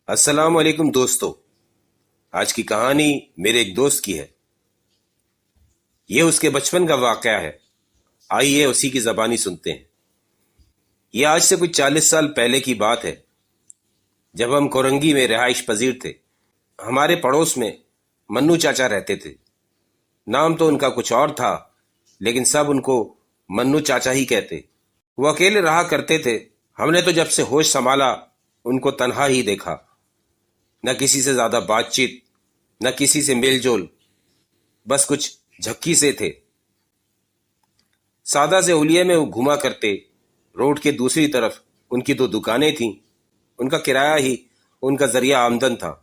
السلام علیکم دوستو، آج کی کہانی میرے ایک دوست کی ہے۔ یہ اس کے بچپن کا واقعہ ہے۔ آئیے اسی کی زبانی سنتے ہیں۔ یہ آج سے کچھ 40 سال پہلے کی بات ہے، جب ہم کورنگی میں رہائش پذیر تھے۔ ہمارے پڑوس میں منو چاچا رہتے تھے۔ نام تو ان کا کچھ اور تھا، لیکن سب ان کو منو چاچا ہی کہتے۔ وہ اکیلے رہا کرتے تھے۔ ہم نے تو جب سے ہوش سنبھالا ان کو تنہا ہی دیکھا، نہ کسی سے زیادہ بات چیت، نہ کسی سے میل جول، بس کچھ جھکی سے تھے۔ سادہ سے اولیے میں وہ گھوما کرتے۔ روڈ کے دوسری طرف ان کی 2 دکانیں تھیں۔ ان کا کرایہ ہی ان کا ذریعہ آمدن تھا۔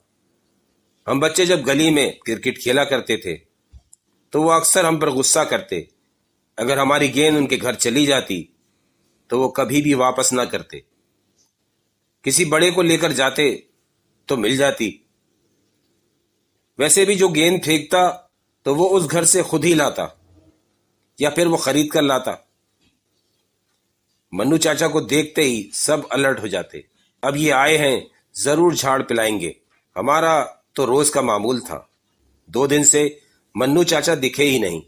ہم بچے جب گلی میں کرکٹ کھیلا کرتے تھے تو وہ اکثر ہم پر غصہ کرتے۔ اگر ہماری گیند ان کے گھر چلی جاتی تو وہ کبھی بھی واپس نہ کرتے۔ کسی بڑے کو لے کر جاتے تو مل جاتی، ویسے بھی جو گیند پھینکتا تو وہ اس گھر سے خود ہی لاتا یا پھر وہ خرید کر لاتا۔ منو چاچا کو دیکھتے ہی سب الرٹ ہو جاتے۔ اب یہ آئے ہیں، ضرور جھاڑ پلائیں گے۔ ہمارا تو روز کا معمول تھا۔ 2 دن سے منو چاچا دکھے ہی نہیں۔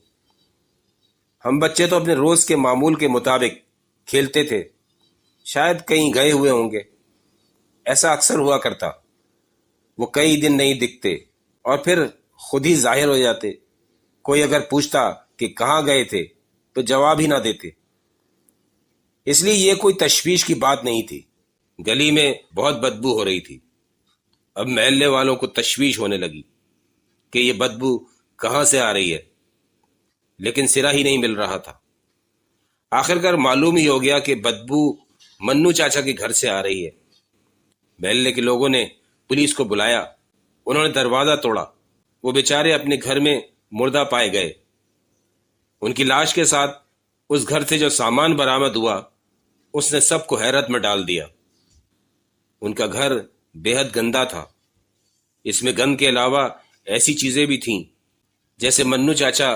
ہم بچے تو اپنے روز کے معمول کے مطابق کھیلتے تھے، شاید کہیں گئے ہوئے ہوں گے۔ ایسا اکثر ہوا کرتا۔ وہ کئی دن نہیں دکھتے اور پھر خود ہی ظاہر ہو جاتے۔ کوئی اگر پوچھتا کہ کہاں گئے تھے تو جواب ہی نہ دیتے۔ اس لیے یہ کوئی تشویش کی بات نہیں تھی۔ گلی میں بہت بدبو ہو رہی تھی۔ اب محلے والوں کو تشویش ہونے لگی کہ یہ بدبو کہاں سے آ رہی ہے، لیکن سرا ہی نہیں مل رہا تھا۔ آخر کار معلوم ہی ہو گیا کہ بدبو منو چاچا کے گھر سے آ رہی ہے۔ محلے کے لوگوں نے پولیس کو بلایا۔ انہوں نے دروازہ توڑا۔ وہ بیچارے اپنے گھر میں مردہ پائے گئے۔ ان کی لاش کے ساتھ اس گھر سے جو سامان برآمد ہوا اس نے سب کو حیرت میں ڈال دیا۔ ان کا گھر بے حد گندا تھا۔ اس میں گند کے علاوہ ایسی چیزیں بھی تھیں جیسے منو چاچا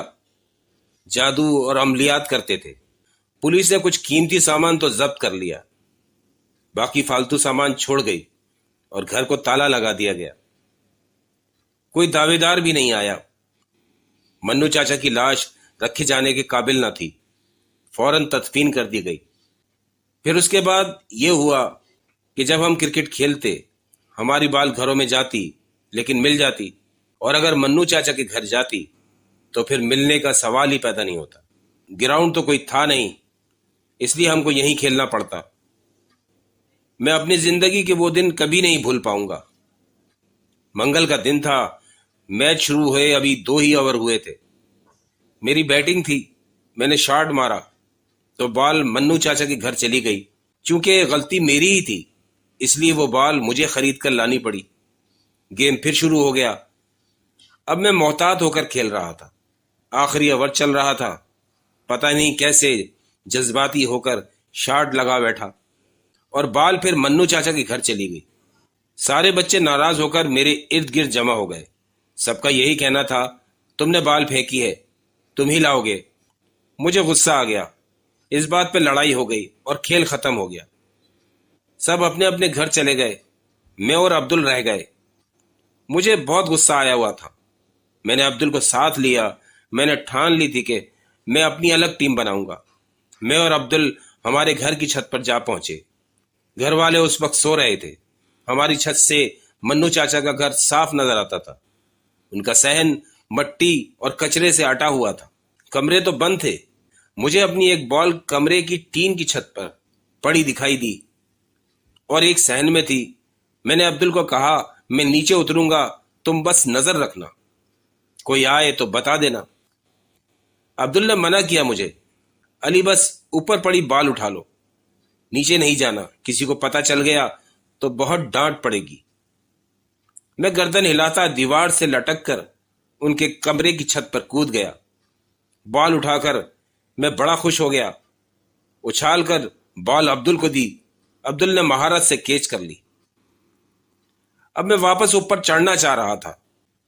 جادو اور عملیات کرتے تھے۔ پولیس نے کچھ قیمتی سامان تو ضبط کر لیا، باقی فالتو سامان چھوڑ گئی اور گھر کو تالا لگا دیا گیا۔ کوئی دعوے دار بھی نہیں آیا۔ منو چاچا کی لاش رکھے جانے کے قابل نہ تھی، فوراً تدفین کر دی گئی۔ پھر اس کے بعد یہ ہوا کہ جب ہم کرکٹ کھیلتے ہماری بال گھروں میں جاتی لیکن مل جاتی، اور اگر منو چاچا کے گھر جاتی تو پھر ملنے کا سوال ہی پیدا نہیں ہوتا۔ گراؤنڈ تو کوئی تھا نہیں، اس لیے ہم کو یہیں کھیلنا پڑتا۔ میں اپنی زندگی کے وہ دن کبھی نہیں بھول پاؤں گا۔ منگل کا دن تھا، میچ شروع ہوئے ابھی 2 ہی اوور ہوئے تھے۔ میری بیٹنگ تھی، میں نے شاٹ مارا تو بال منو چاچا کے گھر چلی گئی۔ چونکہ غلطی میری ہی تھی اس لیے وہ بال مجھے خرید کر لانی پڑی۔ گیم پھر شروع ہو گیا۔ اب میں محتاط ہو کر کھیل رہا تھا۔ آخری اوور چل رہا تھا۔ پتہ نہیں کیسے جذباتی ہو کر شاٹ لگا بیٹھا اور بال پھر منو چاچا کے گھر چلی گئی۔ سارے بچے ناراض ہو کر میرے ارد گرد جمع ہو گئے۔ سب کا یہی کہنا تھا، تم نے بال پھینکی ہے، تم ہی لاؤ گے۔ مجھے غصہ آ گیا۔ اس بات پہ لڑائی ہو گئی اور کھیل ختم ہو گیا۔ سب اپنے اپنے گھر چلے گئے، میں اور عبدل رہ گئے۔ مجھے بہت غصہ آیا ہوا تھا۔ میں نے عبدل کو ساتھ لیا۔ میں نے ٹھان لی تھی کہ میں اپنی الگ ٹیم بناؤں گا۔ میں اور عبدل ہمارے گھر کی چھت پر جا پہنچے۔ گھر والے اس وقت سو رہے تھے۔ ہماری چھت سے منو چاچا کا گھر صاف نظر آتا تھا۔ ان کا صحن مٹی اور کچرے سے اٹا ہوا تھا۔ کمرے تو بند تھے۔ مجھے اپنی ایک بال کمرے کی ٹین کی چھت پر پڑی دکھائی دی اور ایک صحن میں تھی۔ میں نے عبدل کو کہا، میں نیچے اتروں گا، تم بس نظر رکھنا، کوئی آئے تو بتا دینا۔ عبدل نے منع کیا مجھے۔ علی بس اوپر پڑی بال اٹھا لو، نیچے نہیں جانا، کسی کو پتہ چل گیا تو بہت ڈانٹ پڑے گی۔ میں گردن ہلاتا دیوار سے لٹک کر ان کے کمرے کی چھت پر کود گیا۔ بال اٹھا کر میں بڑا خوش ہو گیا۔ اچھال کر بال عبدل کو دی۔ عبدل نے مہارت سے کیچ کر لی۔ اب میں واپس اوپر چڑھنا چاہ رہا تھا۔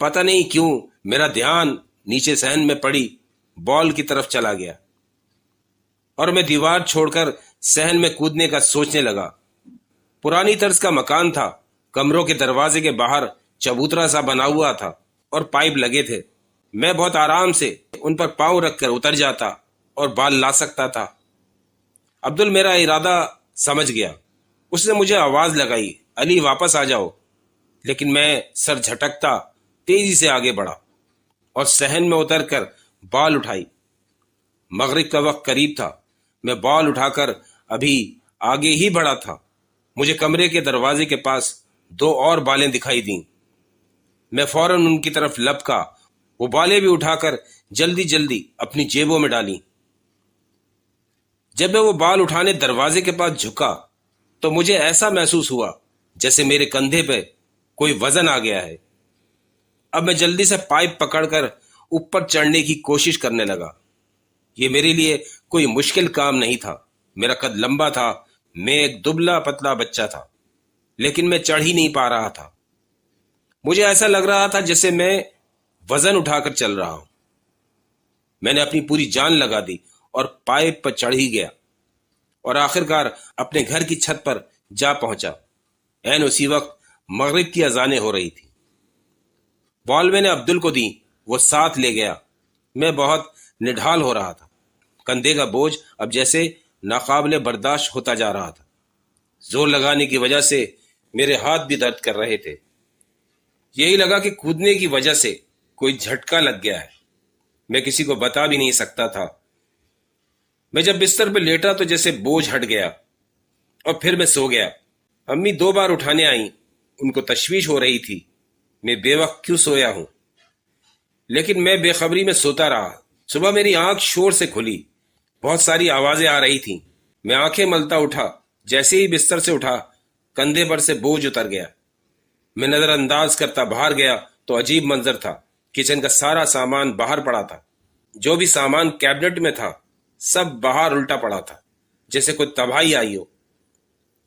پتہ نہیں کیوں میرا دھیان نیچے صحن میں پڑی بال کی طرف چلا گیا اور میں دیوار چھوڑ کر صحن میں کودنے کا سوچنے لگا۔ پرانی طرز کا مکان تھا، کمروں کے دروازے کے باہر چبوترا سا بنا ہوا تھا اور پائپ لگے تھے۔ میں بہت آرام سے ان پر پاؤں رکھ کر اتر جاتا اور بال لا سکتا تھا۔ عبدل میرا ارادہ سمجھ گیا۔ اس نے مجھے آواز لگائی، علی واپس آ جاؤ، لیکن میں سر جھٹکتا تیزی سے آگے بڑھا اور صحن میں اتر کر بال اٹھائی۔ مغرب کا وقت قریب تھا۔ میں بال اٹھا کر ابھی آگے ہی بڑھا تھا، مجھے کمرے کے دروازے کے پاس 2 اور بالیں دکھائی دیں۔ میں فوراً ان کی طرف لپکا، وہ بالیں بھی اٹھا کر جلدی جلدی اپنی جیبوں میں ڈالی۔ جب میں وہ بال اٹھانے دروازے کے پاس جھکا تو مجھے ایسا محسوس ہوا جیسے میرے کندھے پہ کوئی وزن آ گیا ہے۔ اب میں جلدی سے پائپ پکڑ کر اوپر چڑھنے کی کوشش کرنے لگا۔ یہ میرے لیے کوئی مشکل کام نہیں تھا۔ میرا قد لمبا تھا، میں ایک دبلا پتلا بچہ تھا، لیکن میں چڑھ ہی نہیں پا رہا تھا۔ مجھے ایسا لگ رہا تھا جیسے میں وزن اٹھا کر چل رہا ہوں۔ میں نے اپنی پوری جان لگا دی اور پائپ پر چڑھ ہی گیا اور آخرکار اپنے گھر کی چھت پر جا پہنچا۔ عین اسی وقت مغرب کی اذانیں ہو رہی تھی۔ بال میں نے عبدل کو دی، وہ ساتھ لے گیا۔ میں بہت نڈھال ہو رہا تھا۔ کندھے کا بوجھ اب جیسے ناقابل برداشت ہوتا جا رہا تھا۔ زور لگانے کی وجہ سے میرے ہاتھ بھی درد کر رہے تھے۔ یہی لگا کہ کودنے کی وجہ سے کوئی جھٹکا لگ گیا ہے۔ میں کسی کو بتا بھی نہیں سکتا تھا۔ میں جب بستر پہ لیٹا تو جیسے بوجھ ہٹ گیا اور پھر میں سو گیا۔ امی 2 بار اٹھانے آئیں، ان کو تشویش ہو رہی تھی میں بے وقت کیوں سویا ہوں، لیکن میں بے خبری میں سوتا رہا۔ صبح میری آنکھ شور سے کھلی، بہت ساری آوازیں آ رہی تھیں۔ میں آنکھیں ملتا اٹھا، جیسے ہی بستر سے اٹھا کندھے پر سے بوجھ اتر گیا۔ میں نظر انداز کرتا باہر گیا تو عجیب منظر تھا۔ کچن کا سارا سامان باہر پڑا تھا۔ جو بھی سامان کیبنٹ میں تھا سب باہر الٹا پڑا تھا، جیسے کوئی تباہی آئی ہو۔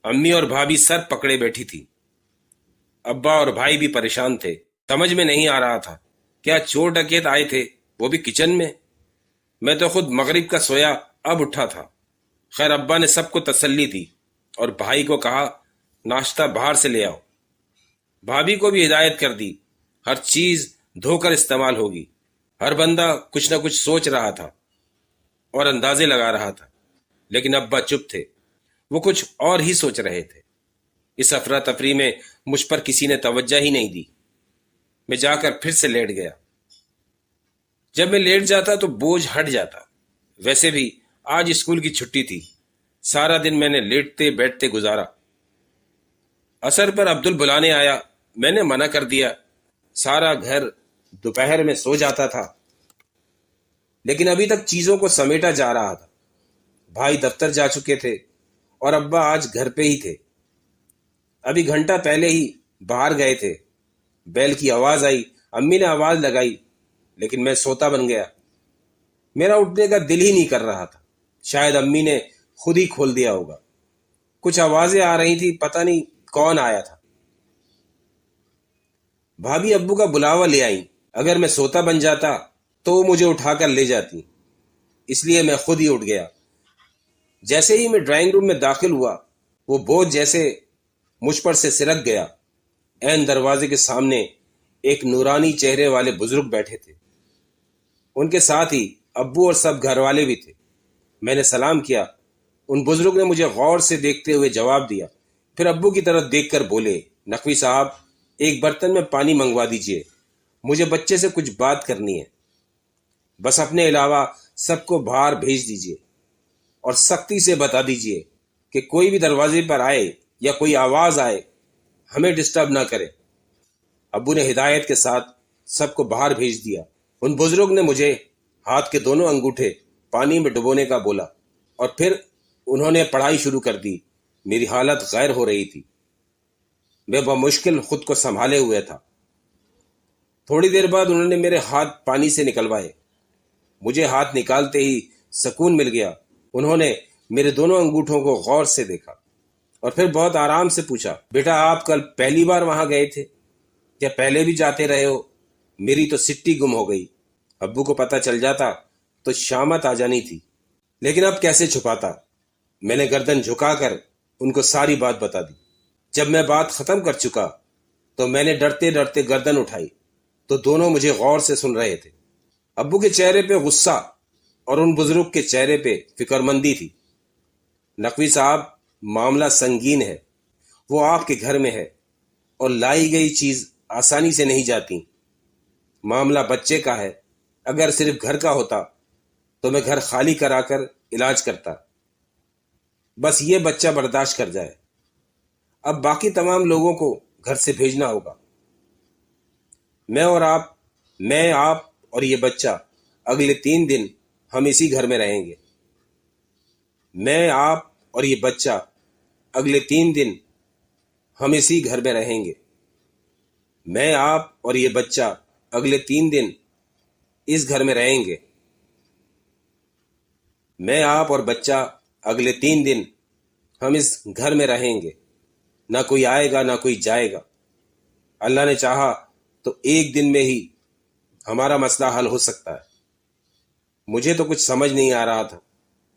امی اور بھابھی سر پکڑے بیٹھی تھی۔ ابا اور بھائی بھی پریشان تھے۔ سمجھ میں نہیں آ رہا تھا کیا چور ڈکیت آئے تھے، وہ بھی کچن میں۔ میں تو خود مغرب کا سویا اب اٹھا تھا۔ خیر ابا نے سب کو تسلی دی اور بھائی کو کہا ناشتہ باہر سے لے آؤ۔ بھابھی کو بھی ہدایت کر دی ہر چیز دھو کر استعمال ہوگی۔ ہر بندہ کچھ نہ کچھ سوچ رہا تھا اور اندازے لگا رہا تھا، لیکن ابا چپ تھے، وہ کچھ اور ہی سوچ رہے تھے۔ اس افراتفری میں مجھ پر کسی نے توجہ ہی نہیں دی۔ میں جا کر پھر سے لیٹ گیا۔ جب میں لیٹ جاتا تو بوجھ ہٹ جاتا۔ ویسے بھی آج اسکول کی چھٹی تھی، سارا دن میں نے لیٹتے بیٹھتے گزارا۔ عصر پر عبدل بلانے آیا، میں نے منع کر دیا۔ سارا گھر دوپہر میں سو جاتا تھا، لیکن ابھی تک چیزوں کو سمیٹا جا رہا تھا۔ بھائی دفتر جا چکے تھے اور ابا آج گھر پہ ہی تھے۔ ابھی گھنٹہ پہلے ہی باہر گئے تھے۔ بیل کی آواز آئی، امی نے آواز لگائی، لیکن میں سوتا بن گیا۔ میرا اٹھنے کا دل ہی نہیں کر رہا تھا۔ شاید امی نے خود ہی کھول دیا ہوگا۔ کچھ آوازیں آ رہی تھی، پتہ نہیں کون آیا تھا۔ بھابھی ابو کا بلاوا لے آئیں۔ اگر میں سوتا بن جاتا تو وہ مجھے اٹھا کر لے جاتی، اس لیے میں خود ہی اٹھ گیا۔ جیسے ہی میں ڈرائنگ روم میں داخل ہوا، وہ بوجھ جیسے مجھ پر سے سرک گیا۔ عین دروازے کے سامنے ایک نورانی چہرے والے بزرگ بیٹھے تھے۔ ان کے ساتھ ہی ابو اور سب گھر والے بھی تھے۔ میں نے سلام کیا۔ ان بزرگ نے مجھے غور سے دیکھتے ہوئے جواب دیا، پھر ابو کی طرف دیکھ کر بولے، نقوی صاحب ایک برتن میں پانی منگوا دیجئے، مجھے بچے سے کچھ بات کرنی ہے۔ بس اپنے علاوہ سب کو باہر بھیج دیجئے اور سختی سے بتا دیجئے کہ کوئی بھی دروازے پر آئے یا کوئی آواز آئے ہمیں ڈسٹرب نہ کرے۔ ابو نے ہدایت کے ساتھ سب کو باہر بھیج دیا۔ ان بزرگ نے مجھے ہاتھ کے دونوں انگوٹھے پانی میں ڈبونے کا بولا اور پھر انہوں نے پڑھائی شروع کر دی۔ میری حالت غیر ہو رہی تھی۔ میں بمشکل خود کو سنبھالے ہوئے تھا۔ تھوڑی دیر بعد انہوں نے میرے ہاتھ پانی سے نکلوائے۔ مجھے ہاتھ نکالتے ہی سکون مل گیا۔ انہوں نے میرے دونوں انگوٹھوں کو غور سے دیکھا اور پھر بہت آرام سے پوچھا، بیٹا آپ کل پہلی بار وہاں گئے تھے؟ کیا پہلے بھی جاتے رہے ہو؟ میری تو سٹی گم ہو گئی۔ ابو کو پتہ چل جاتا تو شامت آ جانی تھی، لیکن اب کیسے چھپاتا؟ میں نے گردن جھکا کر ان کو ساری بات بتا دی۔ جب میں بات ختم کر چکا تو میں نے ڈرتے ڈرتے گردن اٹھائی تو دونوں مجھے غور سے سن رہے تھے۔ ابو کے چہرے پہ غصہ اور ان بزرگ کے چہرے پہ فکر مندی تھی۔ نقوی صاحب، معاملہ سنگین ہے، وہ آپ کے گھر میں ہے اور لائی گئی چیز آسانی سے نہیں جاتی۔ معاملہ بچے کا ہے، اگر صرف گھر کا ہوتا تو میں گھر خالی کرا کر علاج کرتا، بس یہ بچہ برداشت کر جائے۔ اب باقی تمام لوگوں کو گھر سے بھیجنا ہوگا۔ میں آپ اور یہ بچہ اگلے 3 دن ہم اسی گھر میں رہیں گے۔ میں، آپ اور یہ بچہ اگلے 3 دن ہم اسی گھر میں رہیں گے۔ میں، آپ اور یہ بچہ اگلے 3 دن اس گھر میں رہیں گے۔ میں، آپ اور بچہ اگلے 3 دن ہم اس گھر میں رہیں گے۔ نہ کوئی آئے گا نہ کوئی جائے گا۔ اللہ نے چاہا تو 1 دن میں ہی ہمارا مسئلہ حل ہو سکتا ہے۔ مجھے تو کچھ سمجھ نہیں آ رہا تھا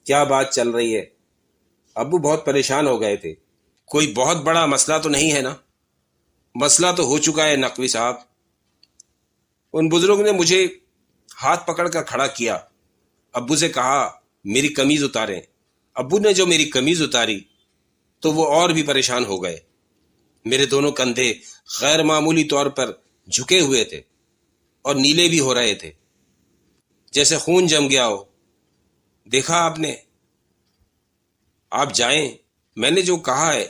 کیا بات چل رہی ہے۔ ابو بہت پریشان ہو گئے تھے۔ کوئی بہت بڑا مسئلہ تو نہیں ہے نا؟ مسئلہ تو ہو چکا ہے نقوی صاحب۔ ان بزرگ نے مجھے ہاتھ پکڑ کر کھڑا کیا۔ ابو سے کہا میری قمیض اتاریں۔ ابو نے جو میری قمیض اتاری تو وہ اور بھی پریشان ہو گئے۔ میرے دونوں کندھے غیر معمولی طور پر جھکے ہوئے تھے اور نیلے بھی ہو رہے تھے، جیسے خون جم گیا ہو۔ دیکھا آپ نے؟ آپ جائیں، میں نے جو کہا ہے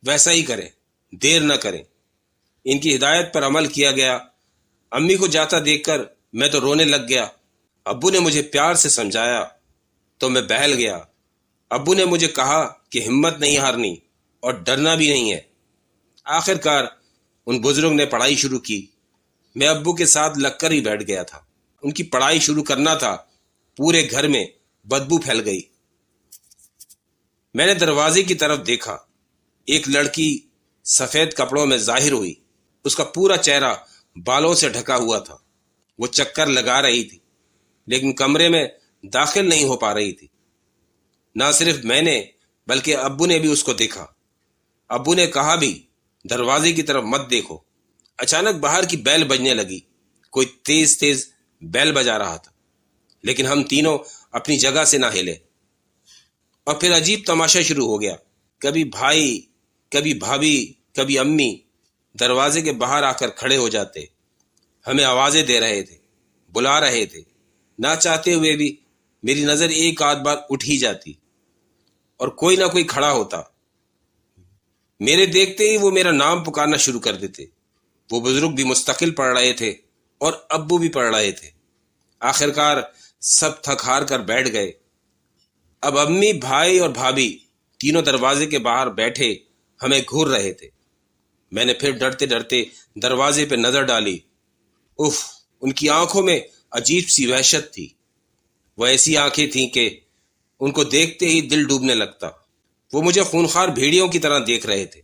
ویسا ہی کریں، دیر نہ کریں۔ ان کی ہدایت پر عمل کیا گیا۔ امی کو جاتا دیکھ کر میں تو رونے لگ گیا۔ ابو نے مجھے پیار سے سمجھایا تو میں بہل گیا۔ ابو نے مجھے کہا کہ ہمت نہیں ہارنی اور ڈرنا بھی نہیں ہے۔ آخر کار ان بزرگ نے پڑھائی شروع کی۔ میں ابو کے ساتھ لگ کر ہی بیٹھ گیا تھا۔ ان کی پڑھائی شروع کرنا تھا، پورے گھر میں بدبو پھیل گئی۔ میں نے دروازے کی طرف دیکھا۔ ایک لڑکی سفید کپڑوں میں ظاہر ہوئی۔ اس کا پورا چہرہ بالوں سے ڈھکا ہوا تھا۔ وہ چکر لگا رہی تھی لیکن کمرے میں داخل نہیں ہو پا رہی تھی۔ نہ صرف میں نے بلکہ ابو نے بھی اس کو دیکھا۔ ابو نے کہا بھی دروازے کی طرف مت دیکھو۔ اچانک باہر کی بیل بجنے لگی۔ کوئی تیز تیز بیل بجا رہا تھا لیکن ہم تینوں اپنی جگہ سے نہ ہلے۔ اور پھر عجیب تماشا شروع ہو گیا۔ کبھی بھائی، کبھی بھابھی، کبھی امی دروازے کے باہر آ کر کھڑے ہو جاتے، ہمیں آوازیں دے رہے تھے، بلا رہے تھے۔ نہ چاہتے ہوئے بھی میری نظر ایک آدھ بار اٹھ ہی جاتی اور کوئی نہ کوئی کھڑا ہوتا۔ میرے دیکھتے ہی وہ میرا نام پکارنا شروع کر دیتے۔ وہ بزرگ بھی مستقل پڑھ رہے تھے اور ابو بھی پڑھ رہے تھے۔ آخرکار سب تھک ہار کر بیٹھ گئے۔ اب امی، بھائی اور بھابھی تینوں دروازے کے باہر بیٹھے ہمیں گھور رہے تھے۔ میں نے پھر ڈرتے ڈرتے دروازے پہ نظر ڈالی۔ اف، ان کی آنکھوں میں عجیب سی وحشت تھی۔ وہ ایسی آنکھیں تھیں کہ ان کو دیکھتے ہی دل ڈوبنے لگتا۔ وہ مجھے خونخوار بھیڑیوں کی طرح دیکھ رہے تھے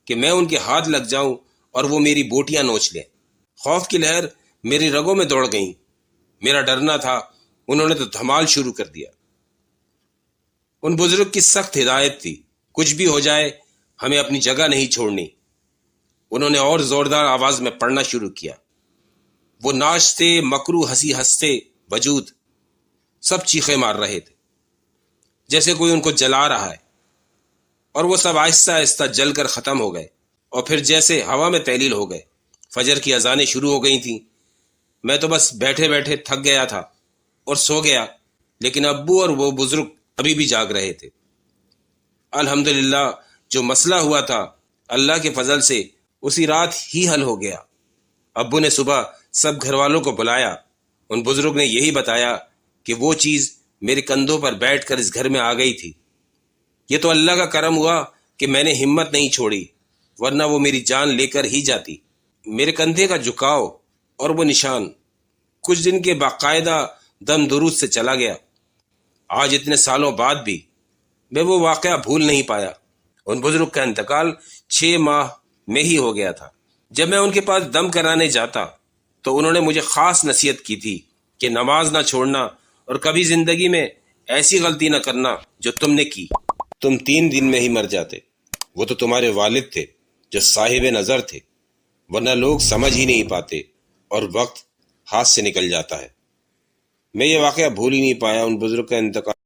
کہ میں ان کے ہاتھ لگ جاؤں اور وہ میری بوٹیاں نوچ لیں۔ خوف کی لہر میری رگوں میں دوڑ گئیں۔ میرا ڈرنا تھا، انہوں نے تو دھمال شروع کر دیا۔ ان بزرگ کی سخت ہدایت تھی، کچھ بھی ہو جائے ہمیں اپنی جگہ نہیں چھوڑنی۔ انہوں نے اور زوردار آواز میں پڑھنا شروع کیا۔ وہ ناچتے، مکرو ہنسی ہنستے وجود سب چیخیں مار رہے تھے جیسے کوئی ان کو جلا رہا ہے، اور وہ سب آہستہ آہستہ جل کر ختم ہو گئے اور پھر جیسے ہوا میں تحلیل ہو گئے۔ فجر کی اذانیں شروع ہو گئی تھیں۔ میں تو بس بیٹھے بیٹھے تھک گیا تھا اور سو گیا، لیکن ابو اور وہ بزرگ ابھی بھی جاگ رہے تھے۔ الحمدللہ جو مسئلہ ہوا تھا اللہ کے فضل سے اسی رات ہی حل ہو گیا۔ ابو نے صبح سب گھر والوں کو بلایا۔ ان بزرگ نے یہی بتایا کہ وہ چیز میرے کندھوں پر بیٹھ کر اس گھر میں آ گئی تھی۔ یہ تو اللہ کا کرم ہوا کہ میں نے ہمت نہیں چھوڑی، ورنہ وہ میری جان لے کر ہی جاتی۔ میرے کندھے کا جھکاؤ اور وہ نشان کچھ دن کے باقاعدہ دم درود سے چلا گیا۔ آج اتنے سالوں بعد بھی میں وہ واقعہ بھول نہیں پایا۔ ان بزرگ کا انتقال 6 ماہ میں ہی ہو گیا تھا۔ جب میں ان کے پاس دم کرانے جاتا تو انہوں نے مجھے خاص نصیحت کی تھی کہ نماز نہ چھوڑنا اور کبھی زندگی میں ایسی غلطی نہ کرنا جو تم نے کی۔ تم 3 دن میں ہی مر جاتے۔ وہ تو تمہارے والد تھے جو صاحب نظر تھے۔ ورنہ لوگ سمجھ ہی نہیں پاتے اور وقت ہاتھ سے نکل جاتا ہے۔ میں یہ واقعہ بھول ہی نہیں پایا۔ ان بزرگ کا انتقال